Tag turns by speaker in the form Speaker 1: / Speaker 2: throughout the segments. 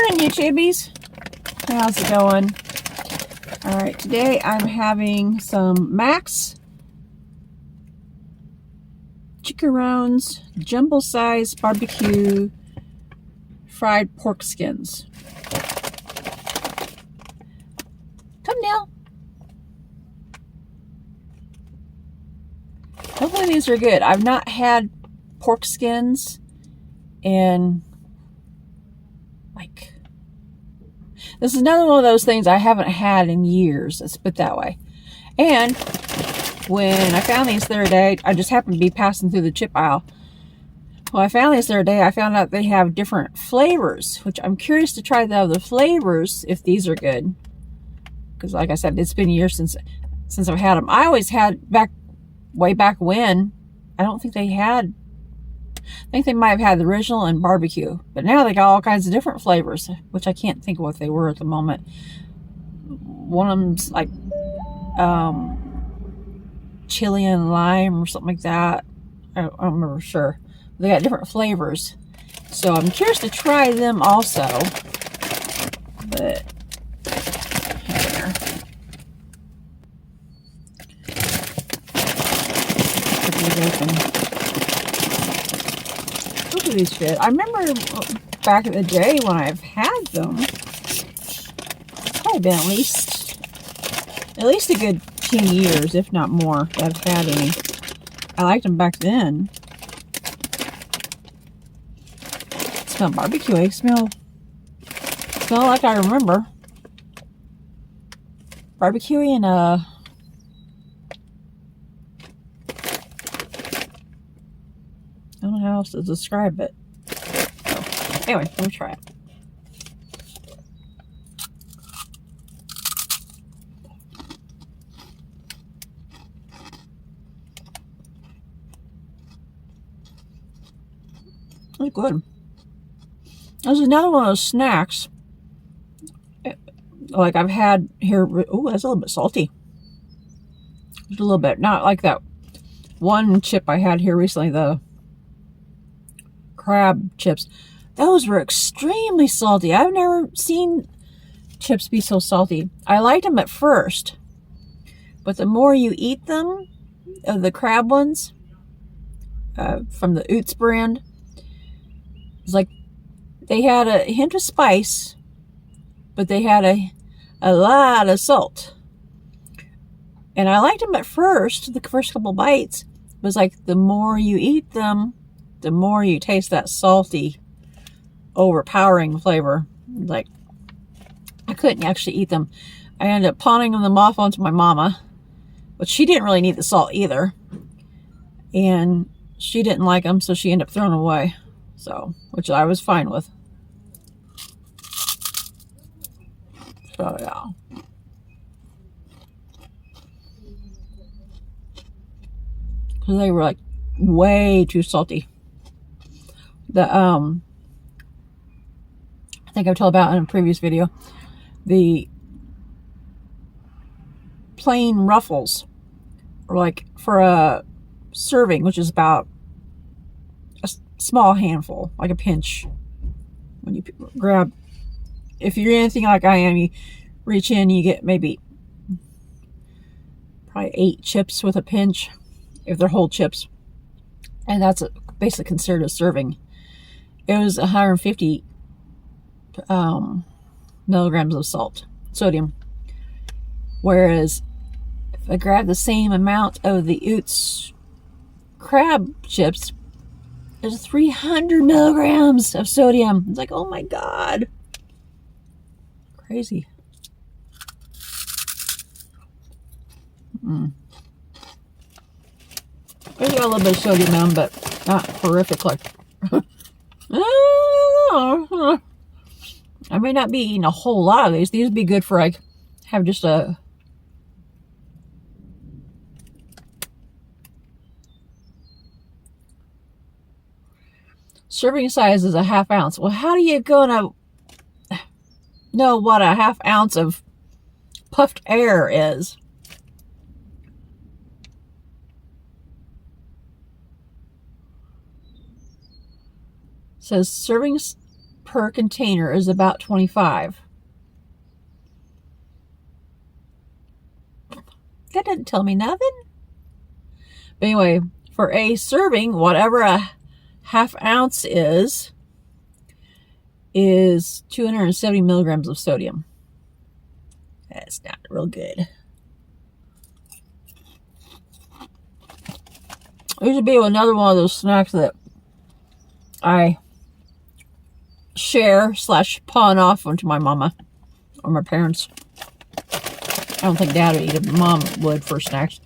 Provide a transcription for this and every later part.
Speaker 1: morning, YouTubies. How's it going? All right, today I'm having some Max Chicharrones jumbo size barbecue fried pork skins. Come now. Hopefully these are good. I've not had pork skins in this is another one of those things I haven't had in years. Let's put it that way. And when I found these the other day, I just happened to be passing through the chip aisle. When I found these the other day, I found out they have different flavors, which I'm curious to try the other flavors if these are good. Because like I said, it's been years since I've had them. I always had way back when. I don't think they had. I think they might have had the original and barbecue, but now they got all kinds of different flavors, which I can't think of what they were at the moment. One of them's like chili and lime or something like that. I don't remember for sure. They got different flavors, so I'm curious to try them also. But here. Put these open. Look at these shit. I remember back in the day when I've had them. It's probably been at least a good 10 years, if not more, that I've had any. I liked them back then. Smell barbecue. Smell like I remember. Barbecue and I don't know how else to describe it. So, anyway, let me try it. It's good. This is another one of those snacks like I've had here. Oh, that's a little bit salty. Just a little bit. Not like that one chip I had here recently, the crab chips. Those were extremely salty. I've never seen chips be so salty. I liked them at first, but the more you eat them, the crab ones from the Oots brand, it's like they had a hint of spice, but they had a lot of salt. And I liked them at first, the first couple bites. It was like the more you eat them, the more you taste that salty, overpowering flavor. Like, I couldn't actually eat them. I ended up pawning them off onto my mama, but she didn't really need the salt either. And she didn't like them, so she ended up throwing them away. So, which I was fine with. So, yeah. Because they were like way too salty. I think I've told about in a previous video, the plain Ruffles are like for a serving, which is about a small handful, like a pinch. When you grab, if you're anything like I am, you reach in, you get maybe probably 8 chips with a pinch, if they're whole chips, and that's basically considered a serving. It was 150 milligrams of sodium. Whereas if I grab the same amount of the Oots crab chips, there's 300 milligrams of sodium. It's like, oh my God. Crazy. There's got a little bit of sodium in them, but not horrific like. I may not be eating a whole lot of these. These would be good for like have just a serving size is a ½ ounce. Well, how do you gonna know what a ½ ounce of puffed air is? It says serving per container is about 25. That didn't tell me nothing. But anyway, for a serving, whatever a half ounce is 270 milligrams of sodium. That's not real good. This would be another one of those snacks that I share / pawn off onto my mama or my parents. I don't think Dad would eat it. Mom would for snacks.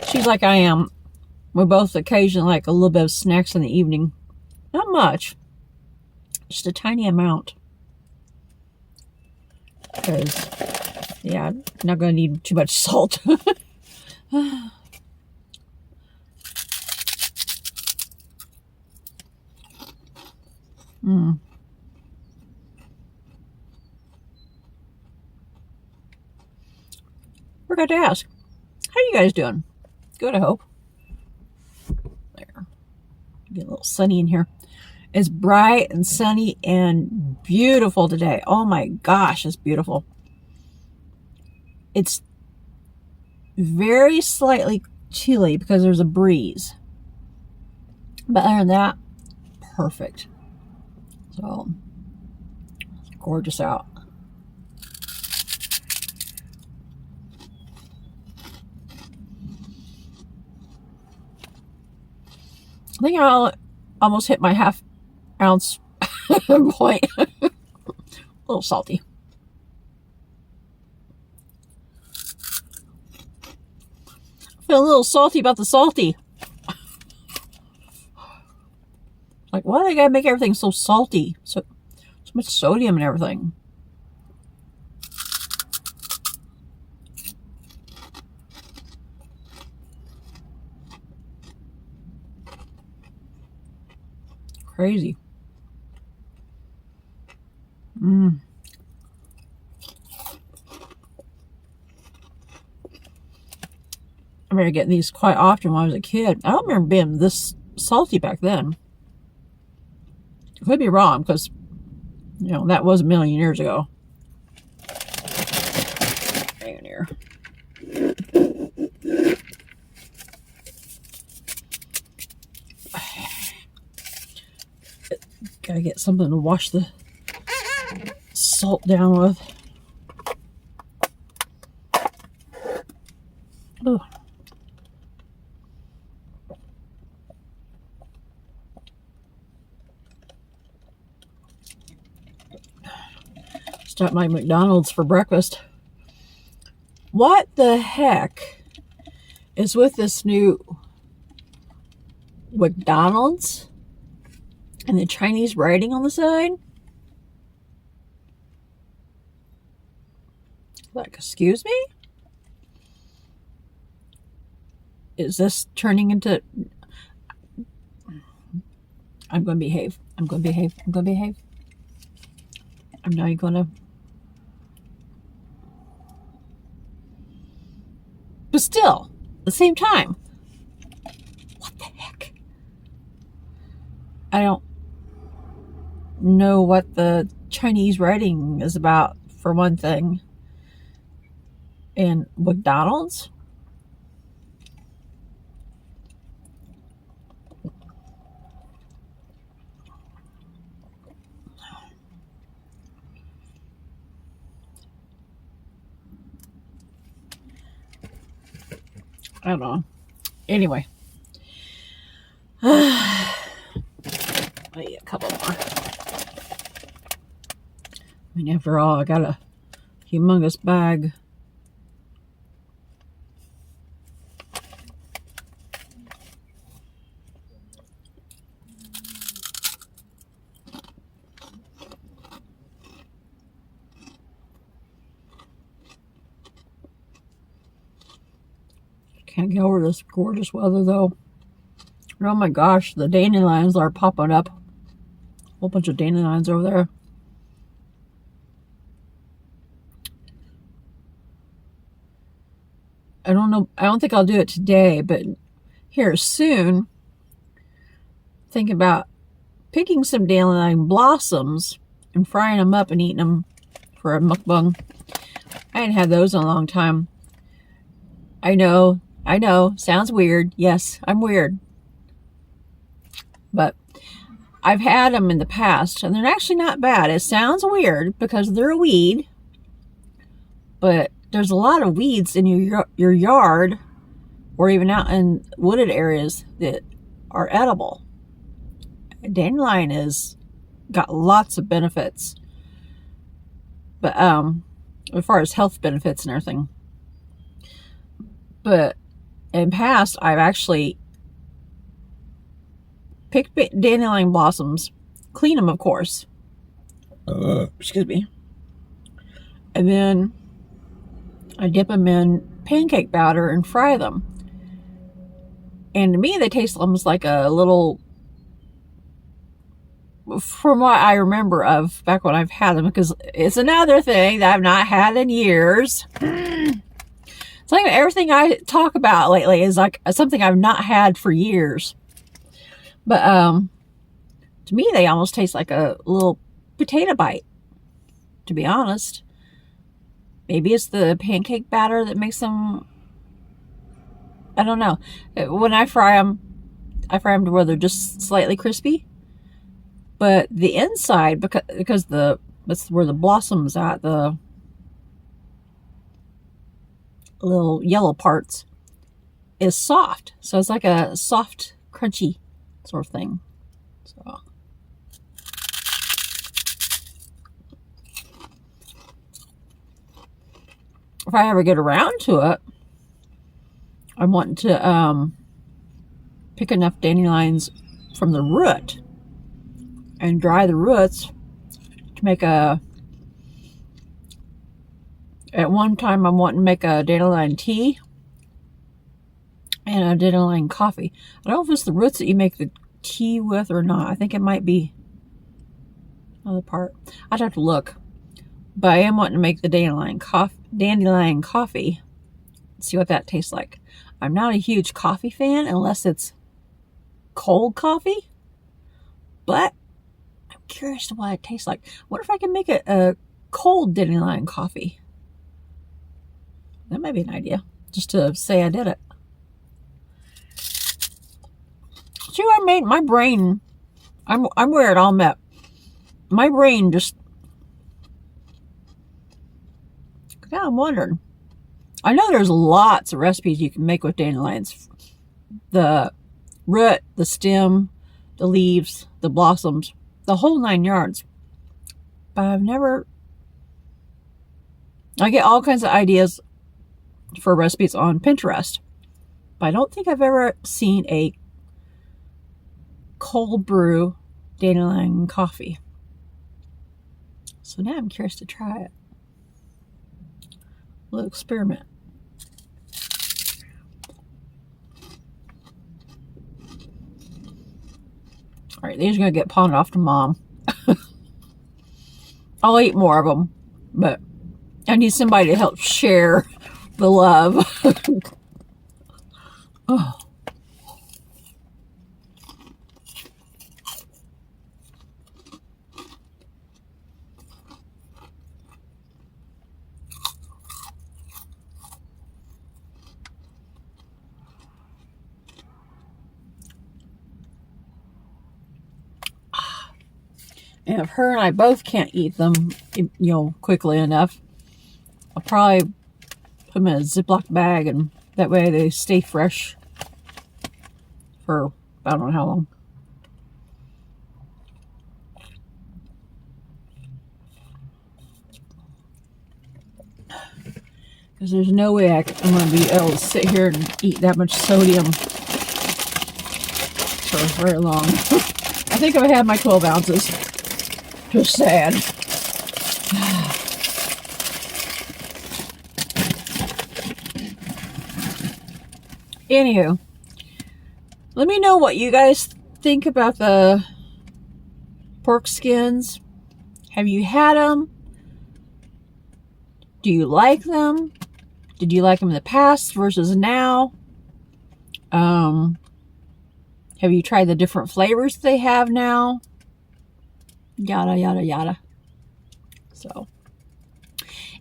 Speaker 1: She's like I am. We both occasionally like a little bit of snacks in the evening. Not much. Just a tiny amount. Because, yeah, I'm not going to need too much salt. Forgot to ask. How you guys doing? Good, I hope. There. Get a little sunny in here. It's bright and sunny and beautiful today. Oh my gosh, it's beautiful. It's very slightly chilly because there's a breeze. But other than that, perfect. So, it's gorgeous out. I think I almost hit my half ounce point. A little salty. I feel a little salty about the salty. Like, why do they gotta make everything so salty? So much sodium and everything. Crazy. I remember getting these quite often when I was a kid. I don't remember being this salty back then. I could be wrong because, you know, that was a million years ago. Hang on here. Gotta get something to wash the salt down with. Oh. Stop my McDonald's for breakfast. What the heck is with this new McDonald's and the Chinese writing on the side? Like, excuse me? Is this turning into... I'm going to behave. I'm going to behave. I'm going to behave. I'm not going to... But still, at the same time, what the heck? I don't know what the Chinese writing is about, for one thing. And McDonald's? I don't know. Anyway. I need a couple more. I mean, after all, I got a humongous bag. Can't get over this gorgeous weather, though. Oh my gosh, the dandelions are popping up. A whole bunch of dandelions over there. I don't know. I don't think I'll do it today, but here soon, think about picking some dandelion blossoms and frying them up and eating them for a mukbang. I hadn't had those in a long time. I know, sounds weird. Yes, I'm weird. But I've had them in the past, and they're actually not bad. It sounds weird because they're a weed, but there's a lot of weeds in your yard or even out in wooded areas that are edible. Dandelion has got lots of benefits, but as far as health benefits and everything. But in past, I've actually picked dandelion blossoms, clean them, of course. Excuse me. And then I dip them in pancake batter and fry them. And to me, they taste almost like a little, from what I remember of back when I've had them, because it's another thing that I've not had in years. It's like everything I talk about lately is like something I've not had for years. But to me, they almost taste like a little potato bite, to be honest. Maybe it's the pancake batter that makes them, I don't know. When I fry them to where they're just slightly crispy. But the inside, because that's where the blossom's at, the little yellow parts, is soft. So it's like a soft, crunchy sort of thing. So if I ever get around to it, I'm wanting to pick enough dandelions from the root and dry the roots to make at one time I'm wanting to make a dandelion tea and a dandelion coffee. I don't know if it's the roots that you make the tea with or not. I think it might be another part. I'd have to look. But I am wanting to make the dandelion coffee. See what that tastes like. I'm not a huge coffee fan unless it's cold coffee. But I'm curious to what it tastes like. What if I can make a cold dandelion coffee? That might be an idea. Just to say I did it. See what I made? My brain, I'm where it all met. My brain just, yeah, I'm wondering. I know there's lots of recipes you can make with dandelions. The root, the stem, the leaves, the blossoms, the whole 9 yards. But I get all kinds of ideas for recipes on Pinterest. But I don't think I've ever seen a cold brew dandelion coffee. So now I'm curious to try it. A little experiment. All right, these are going to get pawned off to Mom. I'll eat more of them, but I need somebody to help share the love. Oh. And if her and I both can't eat them, quickly enough, I'll probably put them in a Ziploc bag, and that way they stay fresh for I don't know how long. Because there's no way I'm going to be able to sit here and eat that much sodium for very long. I think I had my 12 ounces. Just sad. Anywho, let me know what you guys think about the pork skins. Have you had them? Do you like them? Did you like them in the past versus now? Have you tried the different flavors they have now? Yada, yada, yada. So,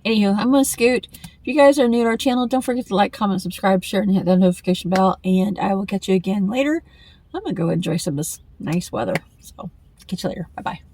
Speaker 1: anywho, I'm going to scoot. If you guys are new to our channel, don't forget to like, comment, subscribe, share, and hit that notification bell. And I will catch you again later. I'm going to go enjoy some of this nice weather. So, catch you later. Bye-bye.